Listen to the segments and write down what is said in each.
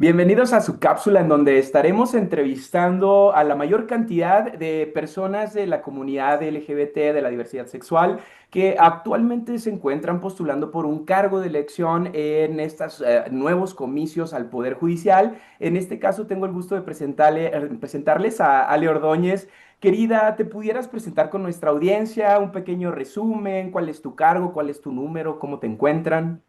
Bienvenidos a su cápsula en donde estaremos entrevistando a la mayor cantidad de personas de la comunidad LGBT, de la diversidad sexual, que actualmente se encuentran postulando por un cargo de elección en estos nuevos comicios al Poder Judicial. En este caso tengo el gusto de presentarles a Ale Ordóñez. Querida, ¿te pudieras presentar con nuestra audiencia? Un pequeño resumen, ¿cuál es tu cargo, cuál es tu número, cómo te encuentran?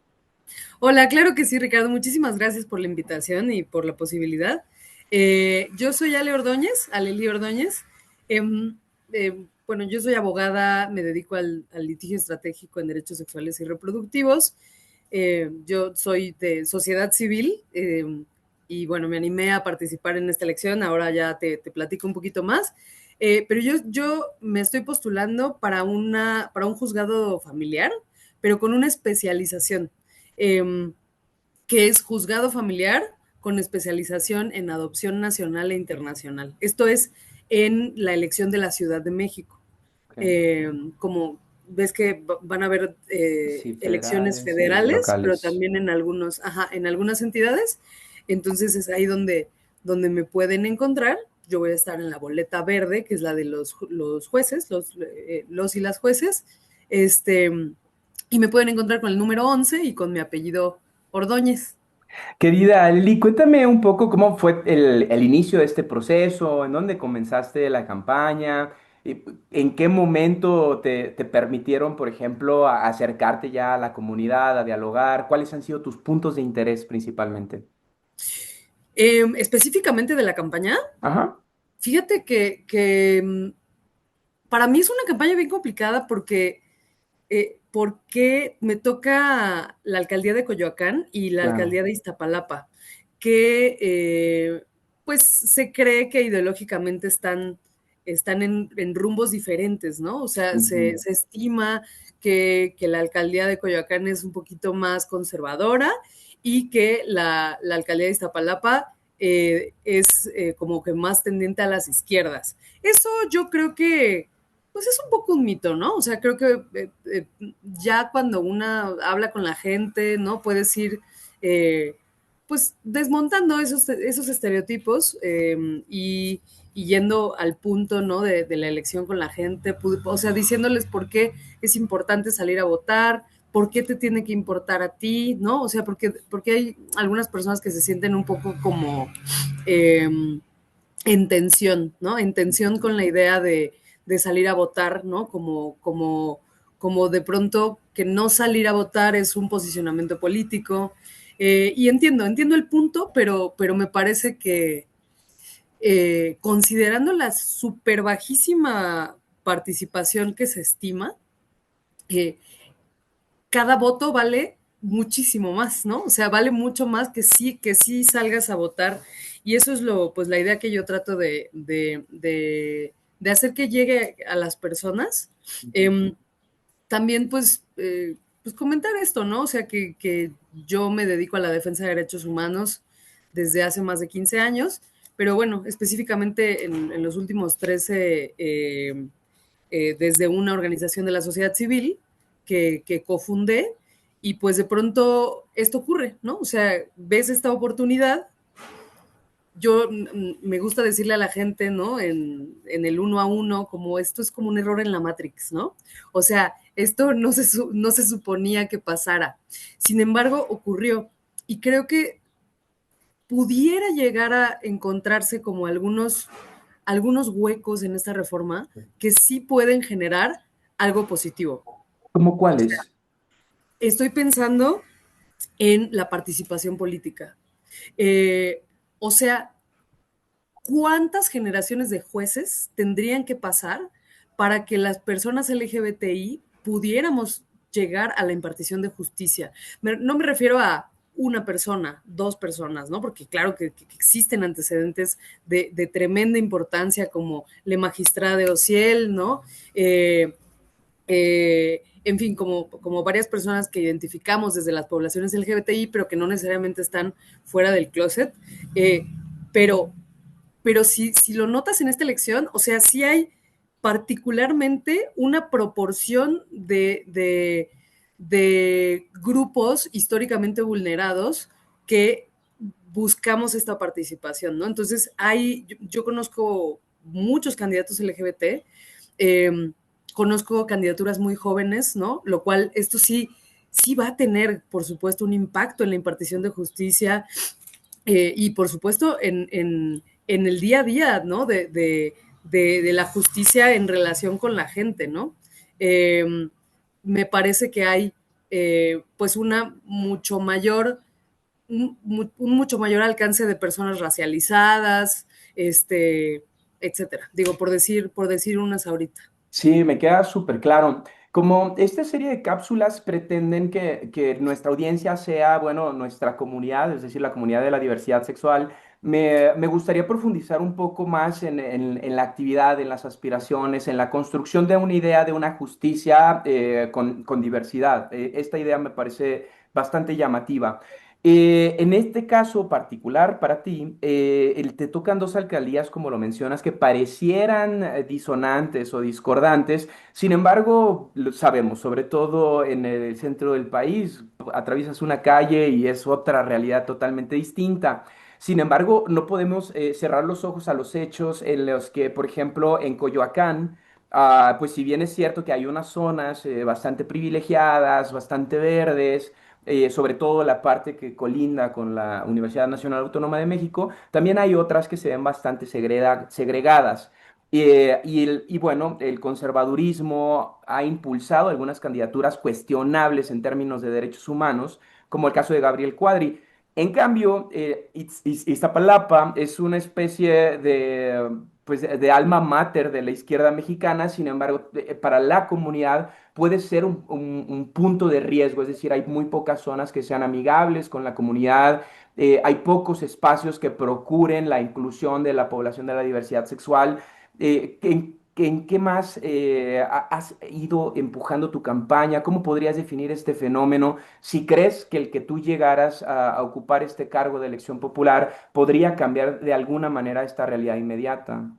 Hola, claro que sí, Ricardo. Muchísimas gracias por la invitación y por la posibilidad. Yo soy Ale Ordóñez, Aleli Ordóñez. Em, bueno, yo soy abogada, me dedico al litigio estratégico en derechos sexuales y reproductivos. Yo soy de sociedad civil y bueno, me animé a participar en esta elección. Ahora ya te platico un poquito más. Pero yo me estoy postulando para un juzgado familiar, pero con una especialización eh, que es juzgado familiar con especialización en adopción nacional e internacional. Esto es en la elección de la Ciudad de México. Ok. Como ves que van a haber Sí, elecciones federales y federales, pero locales. también en algunas entidades. Entonces es ahí donde me pueden encontrar. Yo voy a estar en la boleta verde, que es la de los jueces, los y las jueces. Este, y me pueden encontrar con el número 11 y con mi apellido Ordóñez. Querida Lili, cuéntame un poco cómo fue el inicio de este proceso, en dónde comenzaste la campaña, y en qué momento te permitieron, por ejemplo, acercarte ya a la comunidad, a dialogar, cuáles han sido tus puntos de interés principalmente. Específicamente de la campaña, Ajá, fíjate que para mí es una campaña bien complicada porque me toca la alcaldía de Coyoacán y la claro. alcaldía de Iztapalapa, que pues se cree que ideológicamente están en rumbos diferentes, ¿no? O sea, Ujú. se estima que la alcaldía de Coyoacán es un poquito más conservadora y que la alcaldía de Iztapalapa es como que más tendiente a las izquierdas. Eso yo creo que pues es un poco un mito, ¿no? O sea, creo que ya cuando una habla con la gente, ¿no? Puedes ir, pues, desmontando esos estereotipos y yendo al punto, ¿no? De la elección con la gente, o sea, diciéndoles por qué es importante salir a votar, por qué te tiene que importar a ti, ¿no? O sea, porque hay algunas personas que se sienten un poco como eh, en tensión, ¿no? En tensión con la idea de salir a votar, ¿no? Como de pronto que no salir a votar es un posicionamiento político. Y entiendo el punto, pero me parece que considerando la super bajísima participación que se estima, eh, cada voto vale muchísimo más, ¿no? O sea, vale mucho más que sí salgas a votar. Y eso es pues la idea que yo trato de hacer que llegue a las personas. Ujú. Eh, También, pues comentar esto, ¿no? O sea, que yo me dedico a la defensa de derechos humanos desde hace más de 15 años, pero bueno, específicamente en los últimos 13, desde una organización de la sociedad civil que cofundé, y pues de pronto esto ocurre, ¿no? O sea, ves esta oportunidad. Yo me gusta decirle a la gente, ¿no? En el uno a uno, como esto es como un error en la Matrix, ¿no? O sea, esto no se suponía que pasara. Sin embargo, ocurrió. Y creo que pudiera llegar a encontrarse como algunos huecos en esta reforma que sí pueden generar algo positivo. ¿Cómo cuáles? Estoy pensando en la participación política. Eh, o sea, ¿cuántas generaciones de jueces tendrían que pasar para que las personas LGBTI pudiéramos llegar a la impartición de justicia? No me refiero a una persona, dos personas, ¿no? Porque claro que existen antecedentes de tremenda importancia como Le Magistrade de Ociel, ¿no? En fin, como varias personas que identificamos desde las poblaciones LGBTI, pero que no necesariamente están fuera del closet. Eh, pero pero si lo notas en esta elección, o sea, sí hay particularmente una proporción de grupos históricamente vulnerados que buscamos esta participación, ¿no? Entonces, yo conozco muchos candidatos LGBT, eh, conozco candidaturas muy jóvenes, ¿no? Lo cual, esto sí va a tener, por supuesto, un impacto en la impartición de justicia y, por supuesto, en el día a día, ¿no? De la justicia en relación con la gente, ¿no? Me parece que hay, pues, un mucho mayor alcance de personas racializadas, etcétera. Digo, por decir unas ahorita. Sí, me queda súper claro. Como esta serie de cápsulas pretenden que nuestra audiencia sea, bueno, nuestra comunidad, es decir, la comunidad de la diversidad sexual, me gustaría profundizar un poco más en la actividad, en las aspiraciones, en la construcción de una idea de una justicia con diversidad. Esta idea me parece bastante llamativa. En este caso particular para ti, te tocan dos alcaldías, como lo mencionas, que parecieran disonantes o discordantes. Sin embargo, lo sabemos, sobre todo en el centro del país, atraviesas una calle y es otra realidad totalmente distinta. Sin embargo, no podemos cerrar los ojos a los hechos en los que, por ejemplo, en Coyoacán, pues si bien es cierto que hay unas zonas bastante privilegiadas, bastante verdes, sobre todo la parte que colinda con la Universidad Nacional Autónoma de México, también hay otras que se ven bastante segregadas. Y bueno, el conservadurismo ha impulsado algunas candidaturas cuestionables en términos de derechos humanos, como el caso de Gabriel Cuadri. En cambio, Iztapalapa es una especie pues, de alma mater de la izquierda mexicana. Sin embargo, para la comunidad puede ser un punto de riesgo, es decir, hay muy pocas zonas que sean amigables con la comunidad, hay pocos espacios que procuren la inclusión de la población de la diversidad sexual. ¿En qué más has ido empujando tu campaña? ¿Cómo podrías definir este fenómeno? Si crees que el que tú llegaras a ocupar este cargo de elección popular podría cambiar de alguna manera esta realidad inmediata.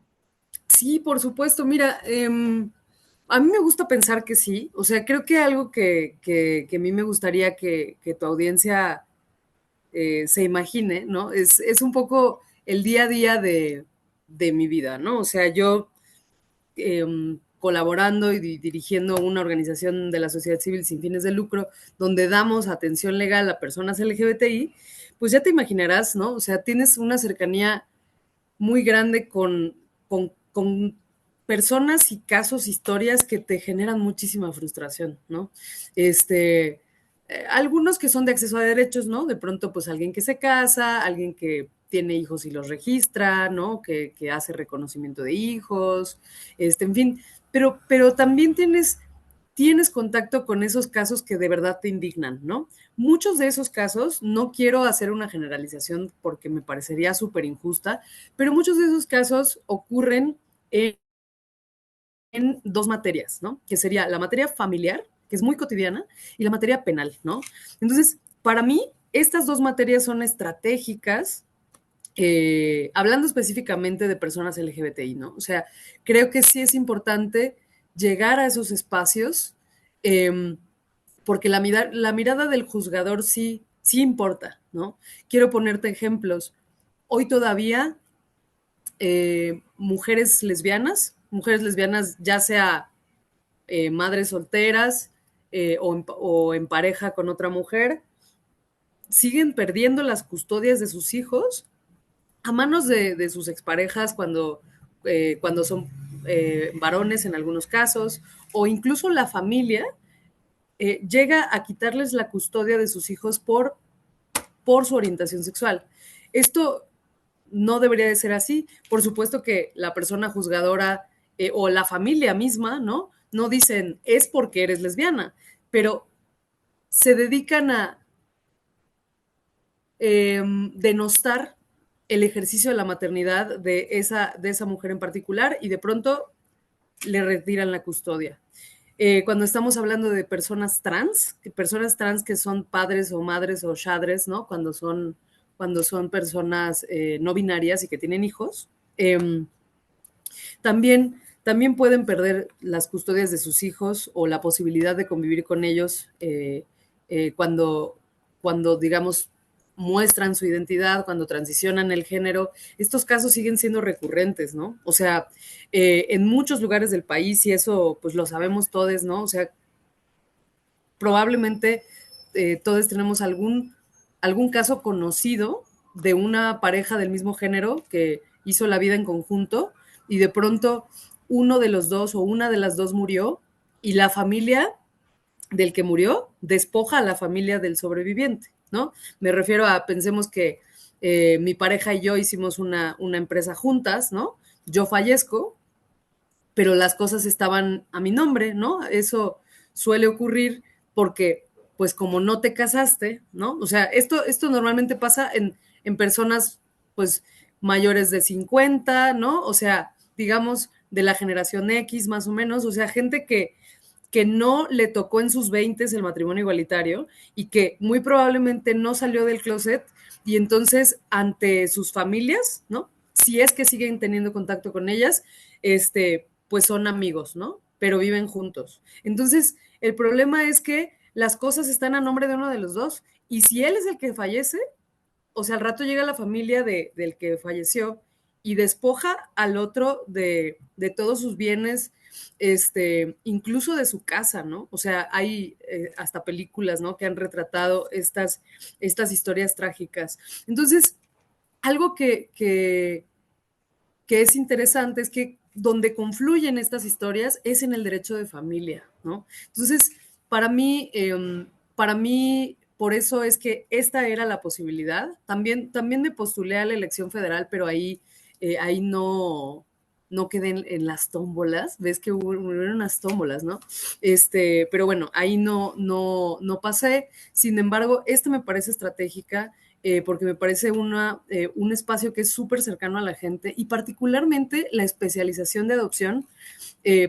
Sí, por supuesto. Mira, a mí me gusta pensar que sí. O sea, creo que algo que a mí me gustaría que tu audiencia se imagine, ¿no? Es un poco el día a día de mi vida, ¿no? O sea, yo colaborando y dirigiendo una organización de la sociedad civil sin fines de lucro, donde damos atención legal a personas LGBTI, pues ya te imaginarás, ¿no? O sea, tienes una cercanía muy grande con personas y casos, historias que te generan muchísima frustración, ¿no? Algunos que son de acceso a derechos, ¿no? De pronto, pues alguien que se casa, alguien que tiene hijos y los registra, ¿no? Que hace reconocimiento de hijos, en fin, pero también tienes contacto con esos casos que de verdad te indignan, ¿no? Muchos de esos casos, no quiero hacer una generalización porque me parecería súper injusta, pero muchos de esos casos ocurren en dos materias, ¿no? Que sería la materia familiar, que es muy cotidiana, y la materia penal, ¿no? Entonces, para mí, estas dos materias son estratégicas, hablando específicamente de personas LGBTI, ¿no? O sea, creo que sí es importante llegar a esos espacios, eh, porque la mirada del juzgador sí importa, ¿no? Quiero ponerte ejemplos. Hoy todavía mujeres lesbianas, ya sea madres solteras o en pareja con otra mujer, siguen perdiendo las custodias de sus hijos a manos de sus exparejas cuando son varones en algunos casos, o incluso la familia llega a quitarles la custodia de sus hijos por su orientación sexual. Esto no debería de ser así. Por supuesto que la persona juzgadora o la familia misma, ¿no? No dicen, es porque eres lesbiana, pero se dedican a denostar el ejercicio de la maternidad de esa mujer en particular y de pronto le retiran la custodia. Cuando estamos hablando de personas trans que son padres o madres o shadres, ¿no? Cuando son personas no binarias y que tienen hijos, también pueden perder las custodias de sus hijos o la posibilidad de convivir con ellos cuando digamos, muestran su identidad, cuando transicionan el género, estos casos siguen siendo recurrentes, ¿no? O sea, en muchos lugares del país, y eso pues lo sabemos todos, ¿no? O sea, probablemente todos tenemos algún caso conocido de una pareja del mismo género que hizo la vida en conjunto y de pronto uno de los dos o una de las dos murió y la familia del que murió despoja a la familia del sobreviviente, ¿no? Me refiero a, pensemos que mi pareja y yo hicimos una empresa juntas, ¿no? Yo fallezco, pero las cosas estaban a mi nombre, ¿no? Eso suele ocurrir porque, pues como no te casaste, ¿no? O sea, esto normalmente pasa en personas, pues, mayores de 50, ¿no? O sea, digamos, de la generación X más o menos, o sea, gente que no le tocó en sus 20 el matrimonio igualitario y que muy probablemente no salió del closet y entonces ante sus familias, ¿no? Si es que siguen teniendo contacto con ellas, pues son amigos, ¿no? Pero viven juntos. Entonces, el problema es que las cosas están a nombre de uno de los dos y si él es el que fallece, o sea, al rato llega la familia del que falleció y despoja al otro de todos sus bienes, incluso de su casa, ¿no? O sea, hay hasta películas, ¿no? Que han retratado estas historias trágicas. Entonces, algo que es interesante es que donde confluyen estas historias es en el derecho de familia, ¿no? Entonces, para mí, por eso es que esta era la posibilidad. También me postulé a la elección federal, pero ahí no quedé en las tómbolas. Ves que hubo unas tómbolas, ¿no? Pero bueno, ahí no pasé. Sin embargo, esta me parece estratégica porque me parece un espacio que es súper cercano a la gente y particularmente la especialización de adopción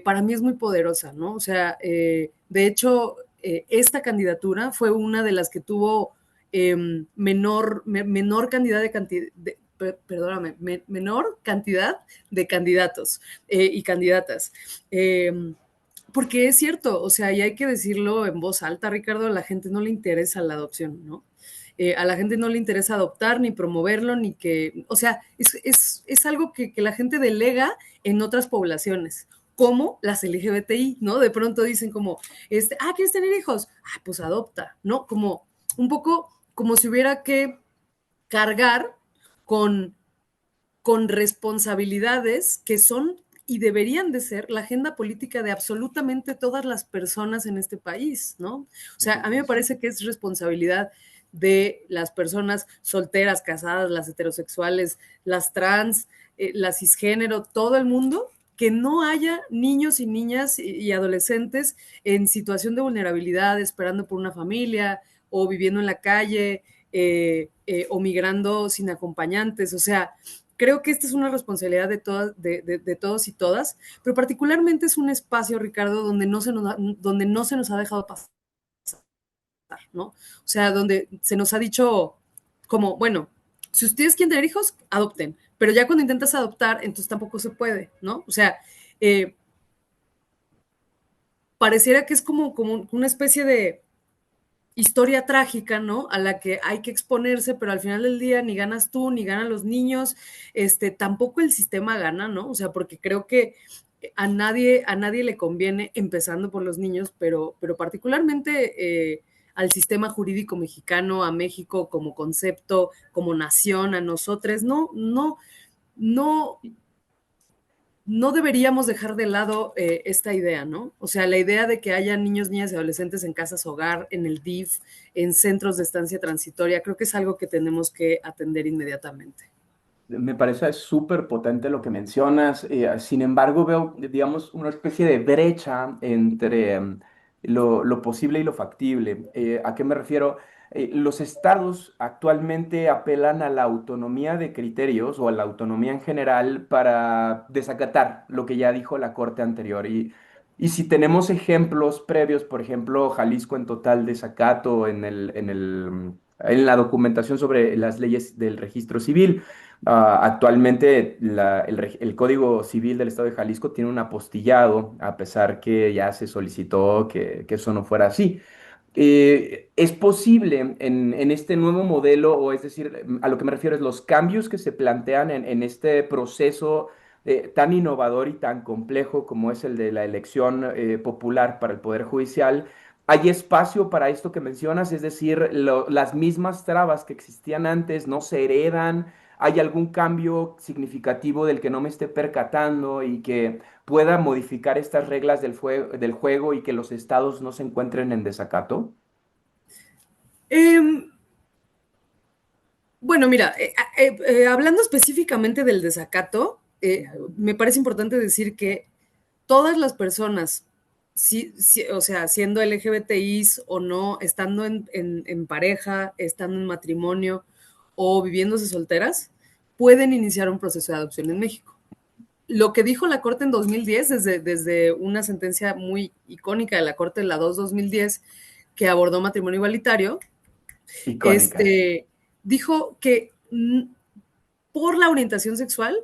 para mí es muy poderosa, ¿no? O sea, de hecho, esta candidatura fue una de las que tuvo menor cantidad perdóname, menor cantidad de candidatos y candidatas. Porque es cierto, o sea, y hay que decirlo en voz alta, Ricardo, a la gente no le interesa la adopción, ¿no? A la gente no le interesa adoptar, ni promoverlo, ni que, o sea, es algo que la gente delega en otras poblaciones, como las LGBTI, ¿no? De pronto dicen como, ¿quieres tener hijos? Pues adopta, ¿no? Como un poco como si hubiera que cargar con, con responsabilidades que son y deberían de ser la agenda política de absolutamente todas las personas en este país, ¿no? O sea, a mí me parece que es responsabilidad de las personas solteras, casadas, las heterosexuales, las trans, las cisgénero, todo el mundo, que no haya niños y niñas y adolescentes en situación de vulnerabilidad, esperando por una familia o viviendo en la calle o migrando sin acompañantes. O sea, creo que esta es una responsabilidad de todos y todas, pero particularmente es un espacio, Ricardo, donde no se nos ha dejado pasar, ¿no? O sea, donde se nos ha dicho como, bueno, si ustedes quieren tener hijos, adopten, pero ya cuando intentas adoptar, entonces tampoco se puede, ¿no? O sea, eh, pareciera que es como una especie de historia trágica, ¿no? A la que hay que exponerse, pero al final del día ni ganas tú, ni ganan los niños, tampoco el sistema gana, ¿no? O sea, porque creo que a nadie le conviene, empezando por los niños, pero particularmente al sistema jurídico mexicano, a México como concepto, como nación, a nosotros, no, no deberíamos dejar de lado esta idea, ¿no? O sea, la idea de que haya niños, niñas y adolescentes en casas hogar, en el DIF, en centros de estancia transitoria, creo que es algo que tenemos que atender inmediatamente. Me parece súper potente lo que mencionas. Sin embargo, veo, digamos, una especie de brecha entre lo posible y lo factible. ¿A qué me refiero? Los estados actualmente apelan a la autonomía de criterios o a la autonomía en general para desacatar lo que ya dijo la Corte anterior. Y si tenemos ejemplos previos, por ejemplo, Jalisco en total desacato en la documentación sobre las leyes del registro civil. Actualmente el Código Civil del Estado de Jalisco tiene un apostillado, a pesar que ya se solicitó que eso no fuera así. Es posible en este nuevo modelo, o es decir, a lo que me refiero es los cambios que se plantean en este proceso tan innovador y tan complejo como es el de la elección popular para el Poder Judicial. ¿Hay espacio para esto que mencionas? Es decir, las mismas trabas que existían antes no se heredan. ¿Hay algún cambio significativo del que no me esté percatando y que pueda modificar estas reglas del juego y que los estados no se encuentren en desacato? Eh, bueno, mira, hablando específicamente del desacato, me parece importante decir que todas las personas, o sea, siendo LGBTIs o no, estando en pareja, estando en matrimonio o viviéndose solteras, pueden iniciar un proceso de adopción en México. Lo que dijo la Corte en 2010, desde una sentencia muy icónica de la Corte de la 2-2010, que abordó matrimonio igualitario, Icónica. dijo que por la orientación sexual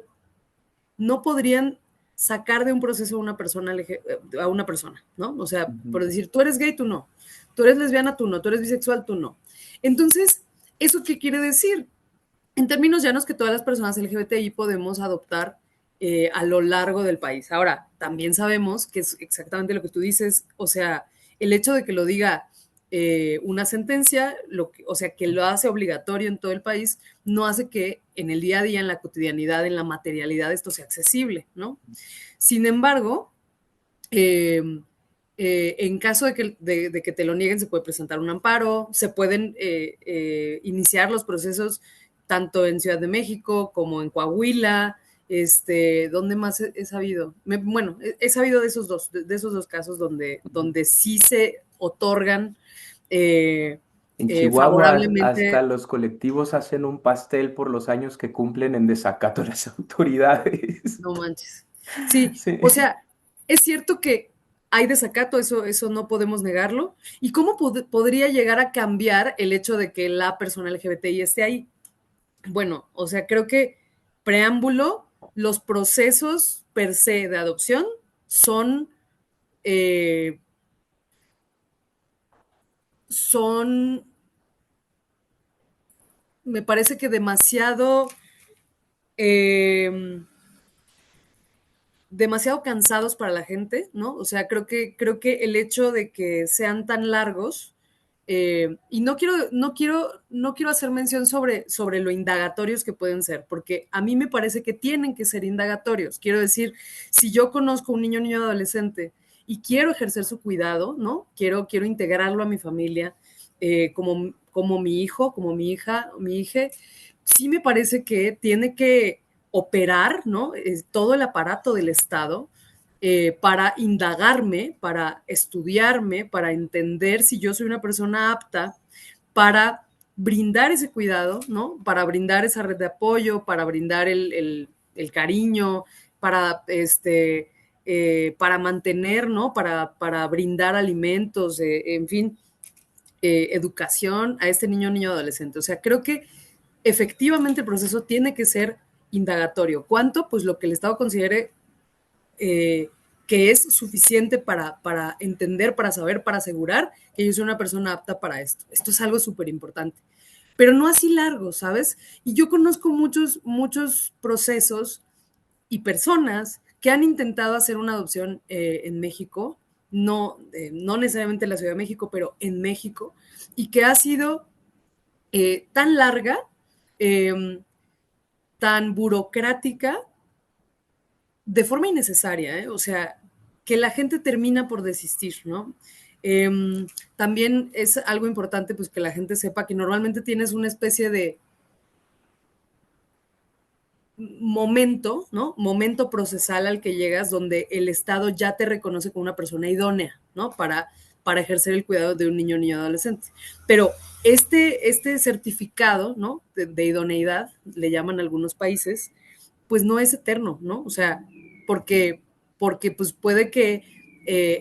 no podrían sacar de un proceso a una persona, ¿no? O sea, Ujú. por decir, tú eres gay, tú no. Tú eres lesbiana, tú no. Tú eres bisexual, tú no. Entonces, ¿eso qué quiere decir? En términos llanos, que todas las personas LGBTI podemos adoptar a lo largo del país. Ahora, también sabemos que es exactamente lo que tú dices, o sea, el hecho de que lo diga una sentencia, o sea, que lo hace obligatorio en todo el país, no hace que en el día a día, en la cotidianidad, en la materialidad, esto sea accesible, ¿no? Sin embargo, eh, en caso de que te lo nieguen, se puede presentar un amparo, se pueden iniciar los procesos tanto en Ciudad de México como en Coahuila. ¿Dónde más he sabido? Bueno, he sabido de esos dos casos donde sí se otorgan eh, En Chihuahua, hasta favorablemente. los colectivos hacen un pastel por los años que cumplen en desacato a las autoridades. No manches. Sí, Sí. o sea, es cierto que hay desacato, eso no podemos negarlo. ¿Y cómo podría llegar a cambiar el hecho de que la persona LGBTI esté ahí? Bueno, o sea, creo que preámbulo, los procesos per se de adopción son, eh, son, me parece que eh, demasiado cansados para la gente, ¿no? O sea, creo que el hecho de que sean tan largos, y no quiero hacer mención sobre lo indagatorios que pueden ser, porque a mí me parece que tienen que ser indagatorios. Quiero decir, si yo conozco un niño, niño, adolescente y quiero ejercer su cuidado, ¿no? Quiero integrarlo a mi familia como mi hijo, como mi hija, mi hija, sí me parece que tiene que operar, ¿no? Todo el aparato del Estado para indagarme, para estudiarme, para entender si yo soy una persona apta para brindar ese cuidado, ¿no? Para brindar esa red de apoyo, para brindar el cariño, para mantener, ¿no? Para brindar alimentos, en fin, educación a este niño, niño, adolescente. O sea, creo que efectivamente el proceso tiene que ser indagatorio. ¿Cuánto? Pues lo que el Estado considere eh, que es suficiente para entender, para saber, para asegurar que yo soy una persona apta para esto. Esto es algo súper importante. Pero no así largo, ¿sabes? Y yo conozco muchos procesos y personas que han intentado hacer una adopción en México, no necesariamente en la Ciudad de México, pero en México, y que ha sido tan larga, eh, tan burocrática, de forma innecesaria, ¿eh? O sea, que la gente termina por desistir, ¿no? Eh, También es algo importante, pues, que la gente sepa que normalmente tienes una especie de momento, ¿no? Momento procesal al que llegas donde el Estado ya te reconoce como una persona idónea, ¿no? Para ejercer el cuidado de un niño o niño adolescente. Pero este certificado, ¿no? De idoneidad, le llaman algunos países, pues no es eterno, ¿no? O sea, porque, porque pues puede que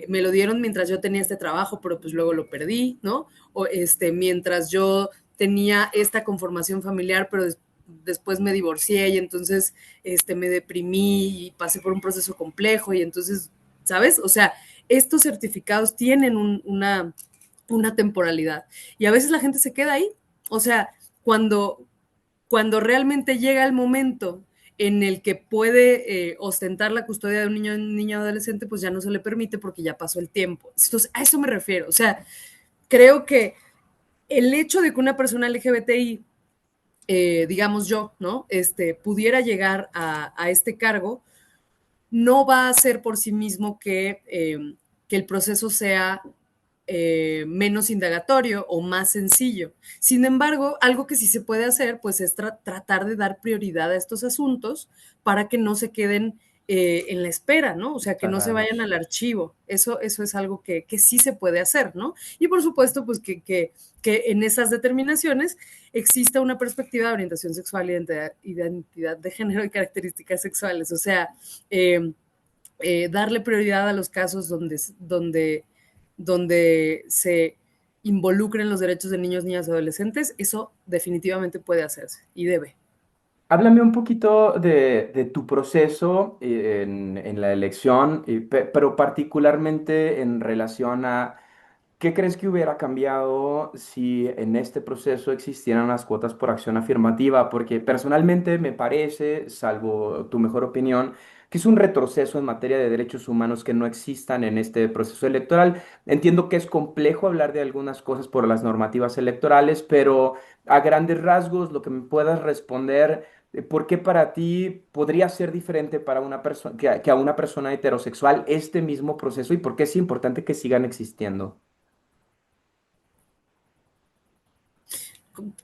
me lo dieron mientras yo tenía este trabajo, pero pues luego lo perdí, ¿no? O mientras yo tenía esta conformación familiar, pero después me divorcié y entonces me deprimí y pasé por un proceso complejo y entonces, ¿sabes? O sea, estos certificados tienen una temporalidad. Y a veces la gente se queda ahí. O sea, cuando, cuando realmente llega el momento en el que puede ostentar la custodia de un niño adolescente, pues ya no se le permite porque ya pasó el tiempo. Entonces, a eso me refiero. O sea, creo que el hecho de que una persona LGBTI, digamos yo, ¿no? Pudiera llegar a este cargo, no va a ser por sí mismo que el proceso sea menos indagatorio o más sencillo. Sin embargo, algo que sí se puede hacer, pues es tratar de dar prioridad a estos asuntos para que no se queden en la espera, ¿no? O sea, que no se vayan Pagados. al archivo. Eso es algo que sí se puede hacer, ¿no? Y por supuesto, pues que en esas determinaciones exista una perspectiva de orientación sexual, identidad de género y características sexuales. O sea, eh, darle prioridad a los casos donde se involucren los derechos de niños, niñas y adolescentes, eso definitivamente puede hacerse y debe. Háblame un poquito de tu proceso en la elección, pero particularmente en relación a qué crees que hubiera cambiado si en este proceso existieran las cuotas por acción afirmativa, porque personalmente me parece, salvo tu mejor opinión, que es un retroceso en materia de derechos humanos que no existan en este proceso electoral. Entiendo que es complejo hablar de algunas cosas por las normativas electorales, pero a grandes rasgos, lo que me puedas responder. ¿Por qué para ti podría ser diferente para una persona que a una persona heterosexual este mismo proceso y por qué es importante que sigan existiendo?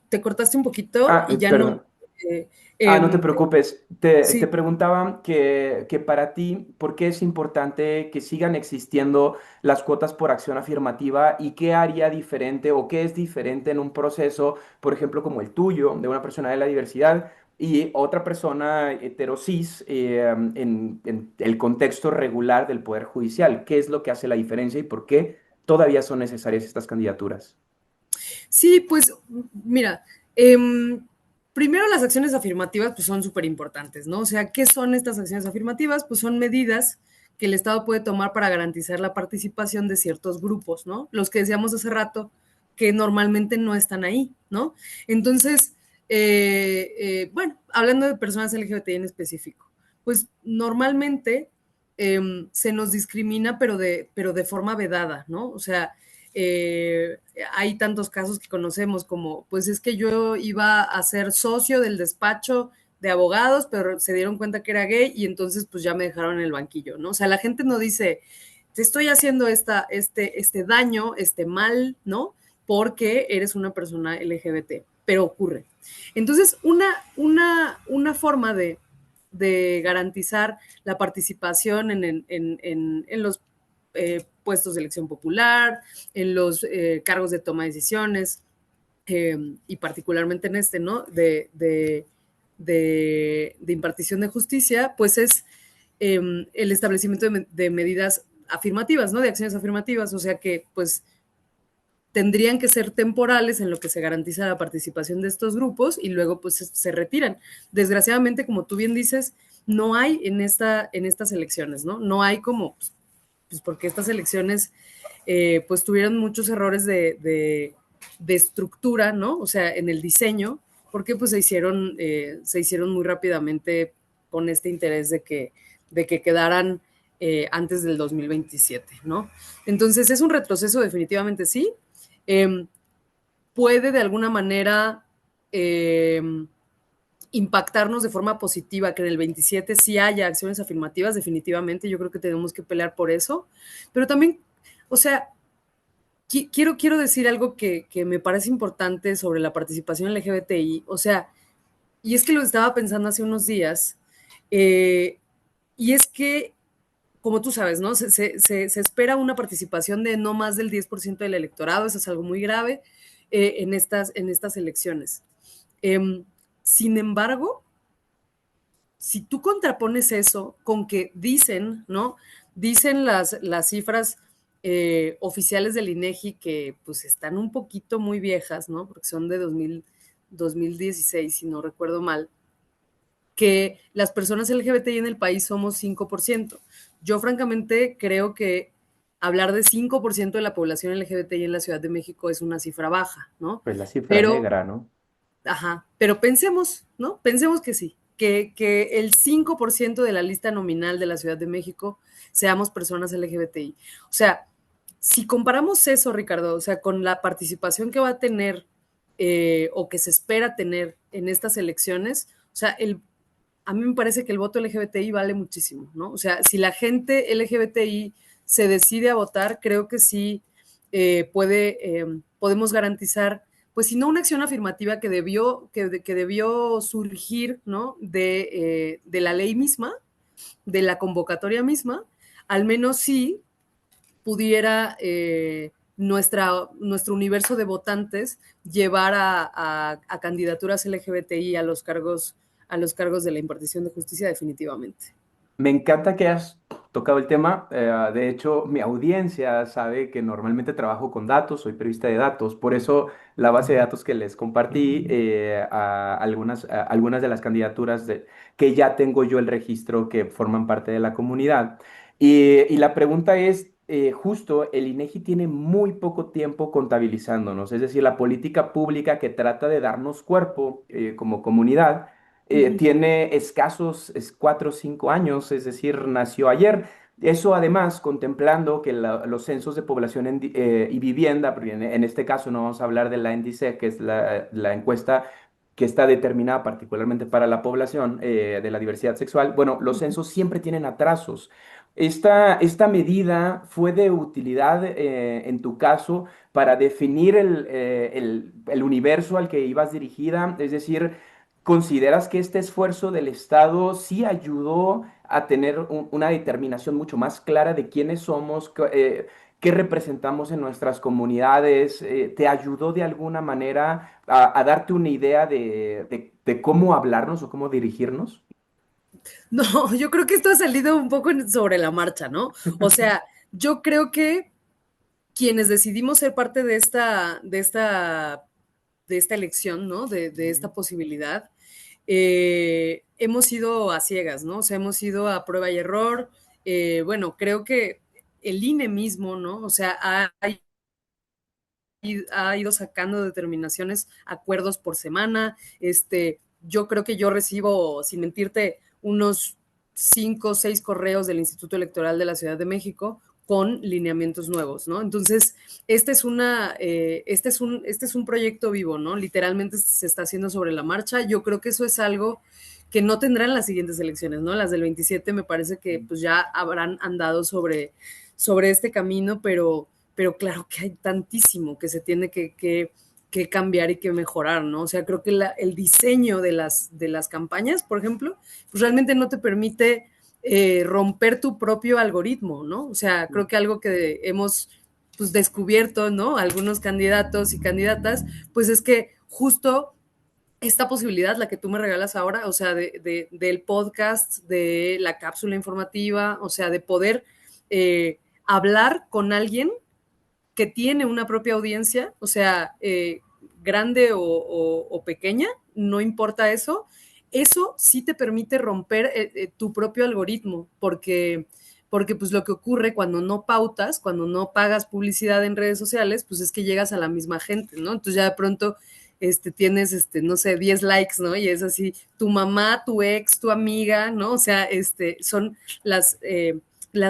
Te cortaste un poquito Ah, y ya no. perdón. Eh, No te eh, preocupes. Te sí, preguntaba que para ti, ¿por qué es importante que sigan existiendo las cuotas por acción afirmativa y qué haría diferente o qué es diferente en un proceso, por ejemplo, como el tuyo, de una persona de la diversidad y otra persona heterosis en el contexto regular del Poder Judicial? ¿Qué es lo que hace la diferencia y por qué todavía son necesarias estas candidaturas? sí, pues mira, eh, primero las acciones afirmativas pues son súper importantes, ¿no? O sea, ¿qué son estas acciones afirmativas? Pues son medidas que el Estado puede tomar para garantizar la participación de ciertos grupos, ¿no? Los que decíamos hace rato que normalmente no están ahí, ¿no? Entonces, bueno, hablando de personas LGBT en específico, pues normalmente se nos discrimina, pero de forma vedada, ¿no? O sea, eh, hay tantos casos que conocemos como, pues es que yo iba a ser socio del despacho de abogados, pero se dieron cuenta que era gay y entonces pues ya me dejaron en el banquillo, ¿no? O sea, la gente no dice, te estoy haciendo este daño, este mal, ¿no? Porque eres una persona LGBT, pero ocurre. Entonces, una forma de garantizar la participación en los puestos de elección popular, en los cargos de toma de decisiones, y particularmente en ¿no? De impartición de justicia, pues es el establecimiento de medidas afirmativas, ¿no? De acciones afirmativas, o sea que pues tendrían que ser temporales en lo que se garantiza la participación de estos grupos y luego pues se retiran. Desgraciadamente, como tú bien dices, no hay en estas elecciones, ¿no? No hay como, pues porque estas elecciones pues tuvieron muchos errores de estructura, ¿no? O sea, en el diseño, porque pues se hicieron muy rápidamente con este interés de que quedaran antes del 2027, ¿no? Entonces es un retroceso definitivamente sí. Eh, puede de alguna manera eh, impactarnos de forma positiva, que en el 27 sí haya acciones afirmativas, definitivamente, yo creo que tenemos que pelear por eso, pero también, o sea, quiero decir algo que me parece importante sobre la participación LGBTI, o sea, y es que lo estaba pensando hace unos días, eh, y es que, como tú sabes, ¿no? Se espera una participación de no más del 10% del electorado, eso es algo muy grave en estas elecciones. Eh, sin embargo, si tú contrapones eso con que dicen, ¿no? Dicen las cifras oficiales del INEGI que pues están un poquito muy viejas, ¿no? Porque son de 2016, si no recuerdo mal, que las personas LGBTI en el país somos 5%. Yo francamente creo que hablar de 5% de la población LGBTI en la Ciudad de México es una cifra baja, ¿no? Pues la cifra Pero negra, ¿no? ajá, pero pensemos, ¿no? Pensemos que sí, que el 5% de la lista nominal de la Ciudad de México seamos personas LGBTI. O sea, si comparamos eso, Ricardo, o sea, con la participación que va a tener o que se espera tener en estas elecciones, o sea, a mí me parece que el voto LGBTI vale muchísimo, ¿no? O sea, si la gente LGBTI se decide a votar, creo que sí podemos garantizar, pues si no una acción afirmativa que debió surgir, ¿no? De la ley misma, de la convocatoria misma, al menos sí pudiera nuestro universo de votantes llevar a candidaturas LGBTI a los cargos de la impartición de justicia definitivamente. Me encanta que has tocado el tema. De hecho, mi audiencia sabe que normalmente trabajo con datos, soy periodista de datos. Por eso la base de datos que les compartí, algunas de las candidaturas que ya tengo yo el registro que forman parte de la comunidad. Y la pregunta es, justo, el INEGI tiene muy poco tiempo contabilizándonos, es decir, la política pública que trata de darnos cuerpo como comunidad tiene escasos 4 o 5 años, es decir, nació ayer. Eso además contemplando que los censos de población y vivienda, porque en este caso no vamos a hablar de la NDICE, que es la encuesta que está determinada particularmente para la población de la diversidad sexual. Bueno, los censos siempre tienen atrasos. Esta medida fue de utilidad en tu caso para definir el universo al que ibas dirigida, es decir, ¿consideras que este esfuerzo del Estado sí ayudó a tener una determinación mucho más clara de quiénes somos, qué representamos en nuestras comunidades? ¿Te ayudó de alguna manera a darte una idea de cómo hablarnos o cómo dirigirnos? No, yo creo que esto ha salido un poco sobre la marcha, ¿no? O sea, yo creo que quienes decidimos ser parte de esta elección, ¿no? De Ujú. esta posibilidad, hemos ido a ciegas, ¿no? O sea, hemos ido a prueba y error. Bueno, creo que el INE mismo, ¿no? O sea, ha ido sacando determinaciones, acuerdos por semana. Yo creo que yo recibo, sin mentirte, unos 5 o 6 correos del Instituto Electoral de la Ciudad de México con lineamientos nuevos, ¿no? Entonces, este es un proyecto vivo, ¿no? Literalmente se está haciendo sobre la marcha. Yo creo que eso es algo que no tendrán las siguientes elecciones, ¿no? Las del 27 me parece que pues ya habrán andado sobre este camino, pero claro que hay tantísimo que se tiene que cambiar y que mejorar, ¿no? O sea, creo que el diseño de las campañas, por ejemplo, pues realmente no te permite romper tu propio algoritmo, ¿no? O sea, creo que algo que hemos pues, descubierto, ¿no? Algunos candidatos y candidatas, pues es que justo esta posibilidad, la que tú me regalas ahora, o sea, del podcast, de la cápsula informativa, o sea, de poder hablar con alguien que tiene una propia audiencia, o sea, grande o pequeña, no importa eso sí te permite romper tu propio algoritmo, porque pues lo que ocurre cuando no pautas, cuando no pagas publicidad en redes sociales, pues es que llegas a la misma gente, ¿no? Entonces ya de pronto tienes, no sé, 10 likes, ¿no? Y es así, tu mamá, tu ex, tu amiga, ¿no? O sea, son las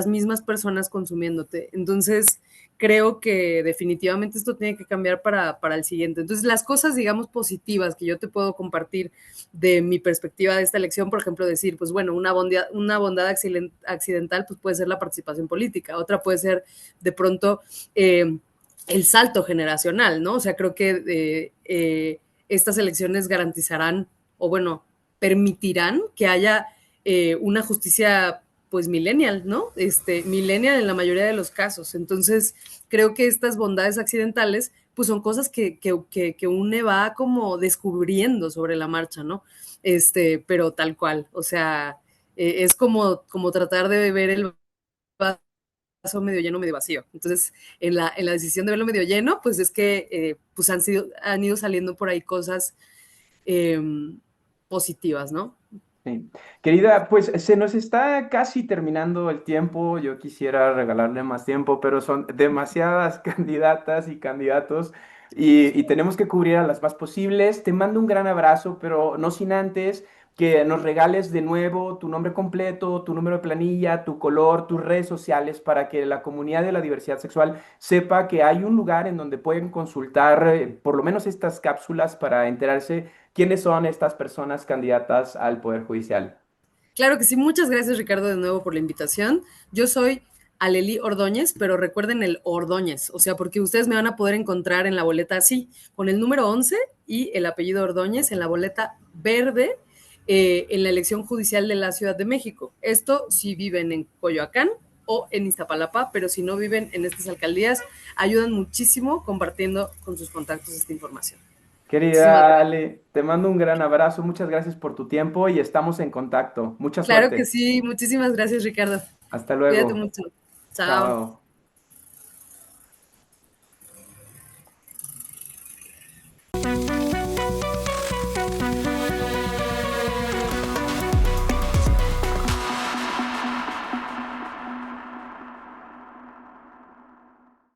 mismas personas consumiéndote. Entonces, creo que definitivamente esto tiene que cambiar para el siguiente. Entonces, las cosas, digamos, positivas que yo te puedo compartir de mi perspectiva de esta elección, por ejemplo, decir, pues bueno, una bondad accidental pues puede ser la participación política, otra puede ser de pronto el salto generacional, ¿no? O sea, creo que estas elecciones garantizarán, o bueno, permitirán que haya una justicia pues millennial, ¿no? Millennial en la mayoría de los casos. Entonces, creo que estas bondades accidentales, pues son cosas que UNE va como descubriendo sobre la marcha, ¿no? Pero tal cual, o sea, es como tratar de ver el vaso medio lleno, medio vacío. Entonces, en la decisión de verlo medio lleno, pues es que pues han ido saliendo por ahí cosas eh, positivas, ¿no? Sí. Querida, pues se nos está casi terminando el tiempo. Yo quisiera regalarle más tiempo, pero son demasiadas candidatas y candidatos y tenemos que cubrir a las más posibles. Te mando un gran abrazo, pero no sin antes que nos regales de nuevo tu nombre completo, tu número de planilla, tu color, tus redes sociales para que la comunidad de la diversidad sexual sepa que hay un lugar en donde pueden consultar por lo menos estas cápsulas para enterarse quiénes son estas personas candidatas al Poder Judicial. Claro que sí, muchas gracias Ricardo de nuevo por la invitación. Yo soy Aleli Ordóñez, pero recuerden el Ordóñez, o sea, porque ustedes me van a poder encontrar en la boleta así, con el número 11 y el apellido Ordóñez en la boleta verde en la elección judicial de la Ciudad de México. Esto si viven en Coyoacán o en Iztapalapa, pero si no viven en estas alcaldías, ayudan muchísimo compartiendo con sus contactos esta información. Muchísimas Querida gracias. Ale, te mando un gran abrazo, muchas gracias por tu tiempo y estamos en contacto. Mucha Claro que suerte. sí, muchísimas gracias Ricardo. Hasta Cuídate luego. mucho. Chao. Chao.